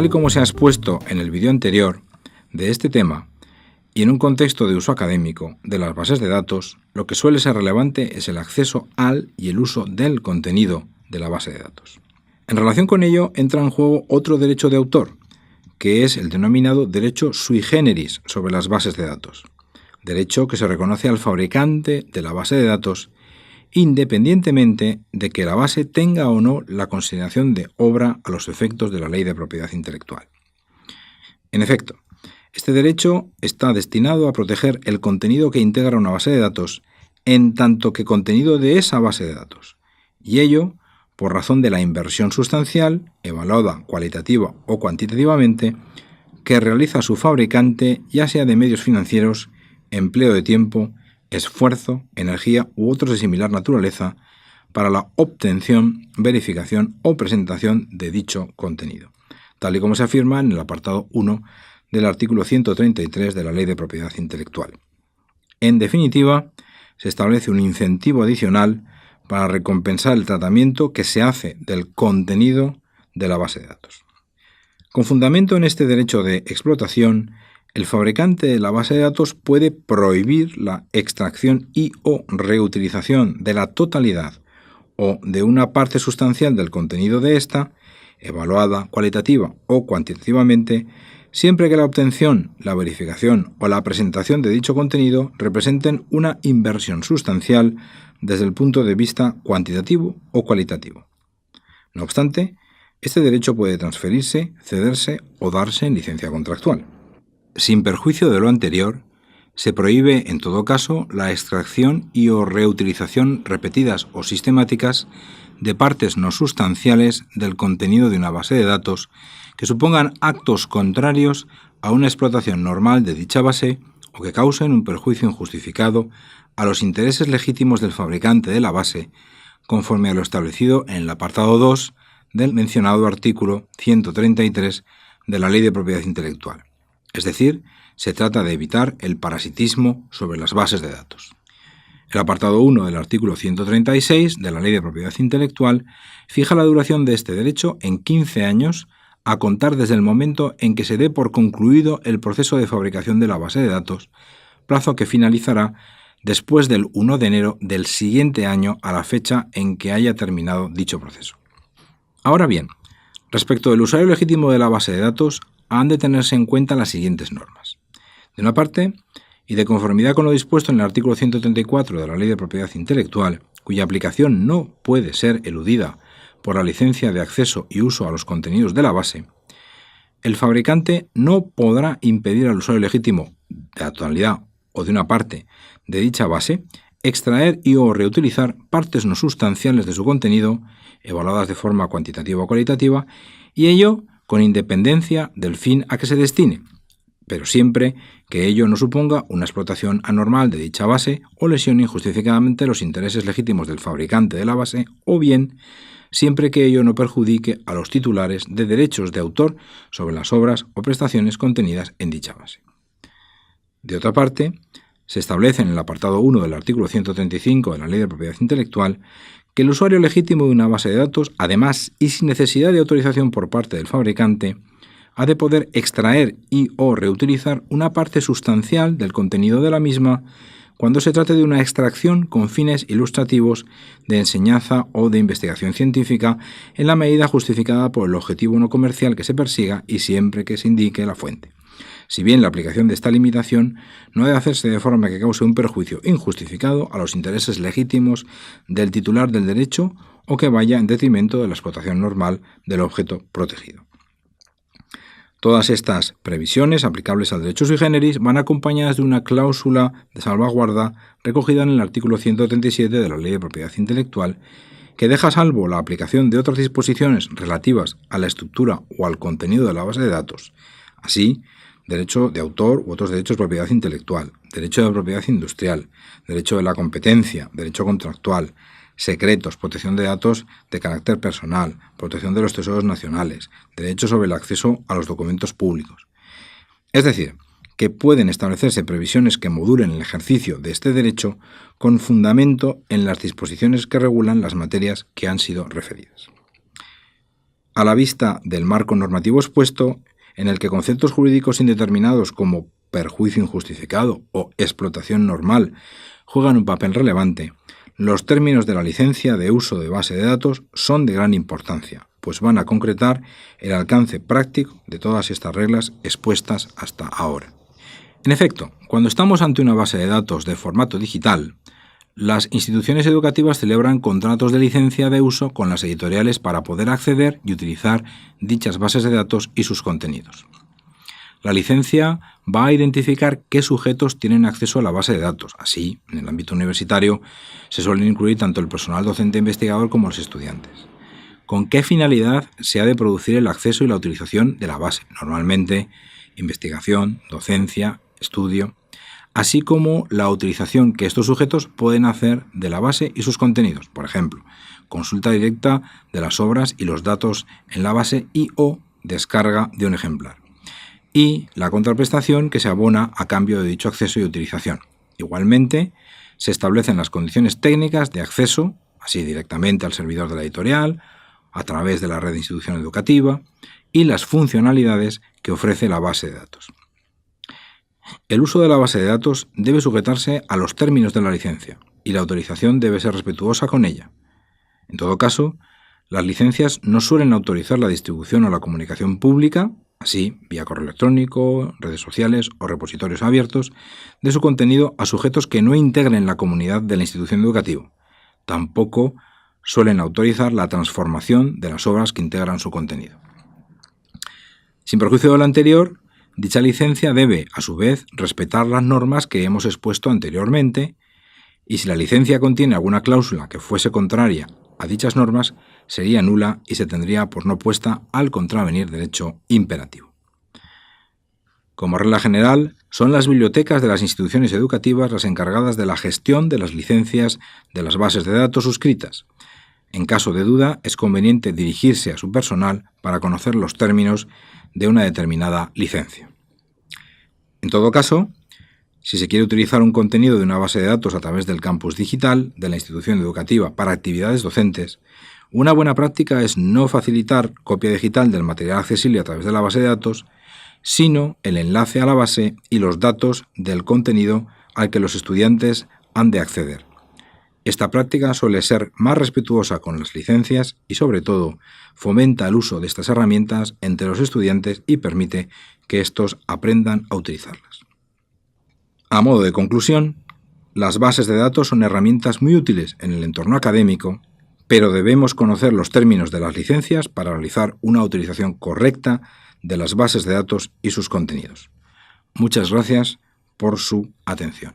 Tal y como se ha expuesto en el vídeo anterior de este tema, y en un contexto de uso académico de las bases de datos, lo que suele ser relevante es el acceso al y el uso del contenido de la base de datos. En relación con ello, entra en juego otro derecho de autor, que es el denominado derecho sui generis sobre las bases de datos, derecho que se reconoce al fabricante de la base de datos independientemente de que la base tenga o no la consideración de obra a los efectos de la Ley de Propiedad Intelectual. En efecto, este derecho está destinado a proteger el contenido que integra una base de datos en tanto que contenido de esa base de datos, y ello por razón de la inversión sustancial, evaluada cualitativa o cuantitativamente, que realiza su fabricante, ya sea de medios financieros, empleo de tiempo, esfuerzo, energía u otros de similar naturaleza para la obtención, verificación o presentación de dicho contenido, tal y como se afirma en el apartado 1 del artículo 133 de la Ley de Propiedad Intelectual. En definitiva, se establece un incentivo adicional para recompensar el tratamiento que se hace del contenido de la base de datos. Con fundamento en este derecho de explotación, el fabricante de la base de datos puede prohibir la extracción y o reutilización de la totalidad o de una parte sustancial del contenido de ésta, evaluada cualitativa o cuantitativamente, siempre que la obtención, la verificación o la presentación de dicho contenido representen una inversión sustancial desde el punto de vista cuantitativo o cualitativo. No obstante, este derecho puede transferirse, cederse o darse en licencia contractual. Sin perjuicio de lo anterior, se prohíbe en todo caso la extracción y o reutilización repetidas o sistemáticas de partes no sustanciales del contenido de una base de datos que supongan actos contrarios a una explotación normal de dicha base o que causen un perjuicio injustificado a los intereses legítimos del fabricante de la base, conforme a lo establecido en el apartado 2 del mencionado artículo 133 de la Ley de Propiedad Intelectual. Es decir, se trata de evitar el parasitismo sobre las bases de datos. El apartado 1 del artículo 136 de la Ley de Propiedad Intelectual fija la duración de este derecho en 15 años a contar desde el momento en que se dé por concluido el proceso de fabricación de la base de datos, plazo que finalizará después del 1 de enero del siguiente año a la fecha en que haya terminado dicho proceso. Ahora bien, respecto del usuario legítimo de la base de datos, han de tenerse en cuenta las siguientes normas. De una parte, y de conformidad con lo dispuesto en el artículo 134 de la Ley de Propiedad Intelectual, cuya aplicación no puede ser eludida por la licencia de acceso y uso a los contenidos de la base, el fabricante no podrá impedir al usuario legítimo de la totalidad o de una parte de dicha base extraer y o reutilizar partes no sustanciales de su contenido, evaluadas de forma cuantitativa o cualitativa, y ello con independencia del fin a que se destine, pero siempre que ello no suponga una explotación anormal de dicha base o lesione injustificadamente los intereses legítimos del fabricante de la base, o bien siempre que ello no perjudique a los titulares de derechos de autor sobre las obras o prestaciones contenidas en dicha base. De otra parte, se establece en el apartado 1 del artículo 135 de la Ley de Propiedad Intelectual que el usuario legítimo de una base de datos, además y sin necesidad de autorización por parte del fabricante, ha de poder extraer y o reutilizar una parte sustancial del contenido de la misma cuando se trate de una extracción con fines ilustrativos, de enseñanza o de investigación científica en la medida justificada por el objetivo no comercial que se persiga y siempre que se indique la fuente. Si bien la aplicación de esta limitación no debe hacerse de forma que cause un perjuicio injustificado a los intereses legítimos del titular del derecho o que vaya en detrimento de la explotación normal del objeto protegido. Todas estas previsiones aplicables al derecho sui generis van acompañadas de una cláusula de salvaguarda recogida en el artículo 137 de la Ley de Propiedad Intelectual que deja a salvo la aplicación de otras disposiciones relativas a la estructura o al contenido de la base de datos, así derecho de autor u otros derechos de propiedad intelectual, derecho de propiedad industrial, derecho de la competencia, derecho contractual, secretos, protección de datos de carácter personal, protección de los tesoros nacionales, derecho sobre el acceso a los documentos públicos. Es decir, que pueden establecerse previsiones que modulen el ejercicio de este derecho con fundamento en las disposiciones que regulan las materias que han sido referidas. A la vista del marco normativo expuesto, en el que conceptos jurídicos indeterminados como perjuicio injustificado o explotación normal juegan un papel relevante, los términos de la licencia de uso de base de datos son de gran importancia, pues van a concretar el alcance práctico de todas estas reglas expuestas hasta ahora. En efecto, cuando estamos ante una base de datos de formato digital, las instituciones educativas celebran contratos de licencia de uso con las editoriales para poder acceder y utilizar dichas bases de datos y sus contenidos. La licencia va a identificar qué sujetos tienen acceso a la base de datos. Así, en el ámbito universitario, se suelen incluir tanto el personal docente investigador como los estudiantes. ¿Con qué finalidad se ha de producir el acceso y la utilización de la base? Normalmente, investigación, docencia, estudio, así como la utilización que estos sujetos pueden hacer de la base y sus contenidos. Por ejemplo, consulta directa de las obras y los datos en la base y/o descarga de un ejemplar. Y la contraprestación que se abona a cambio de dicho acceso y utilización. Igualmente, se establecen las condiciones técnicas de acceso, así directamente al servidor de la editorial, a través de la red de institución educativa, y las funcionalidades que ofrece la base de datos. El uso de la base de datos debe sujetarse a los términos de la licencia y la autorización debe ser respetuosa con ella. En todo caso, las licencias no suelen autorizar la distribución o la comunicación pública, así vía correo electrónico, redes sociales o repositorios abiertos, de su contenido a sujetos que no integren la comunidad de la institución educativa. Tampoco suelen autorizar la transformación de las obras que integran su contenido. Sin perjuicio de lo anterior, dicha licencia debe, a su vez, respetar las normas que hemos expuesto anteriormente y si la licencia contiene alguna cláusula que fuese contraria a dichas normas, sería nula y se tendría por no puesta al contravenir derecho imperativo. Como regla general, son las bibliotecas de las instituciones educativas las encargadas de la gestión de las licencias de las bases de datos suscritas. En caso de duda, es conveniente dirigirse a su personal para conocer los términos de una determinada licencia. En todo caso, si se quiere utilizar un contenido de una base de datos a través del campus digital de la institución educativa para actividades docentes, una buena práctica es no facilitar copia digital del material accesible a través de la base de datos, sino el enlace a la base y los datos del contenido al que los estudiantes han de acceder. Esta práctica suele ser más respetuosa con las licencias y, sobre todo, fomenta el uso de estas herramientas entre los estudiantes y permite que estos aprendan a utilizarlas. A modo de conclusión, las bases de datos son herramientas muy útiles en el entorno académico, pero debemos conocer los términos de las licencias para realizar una utilización correcta de las bases de datos y sus contenidos. Muchas gracias por su atención.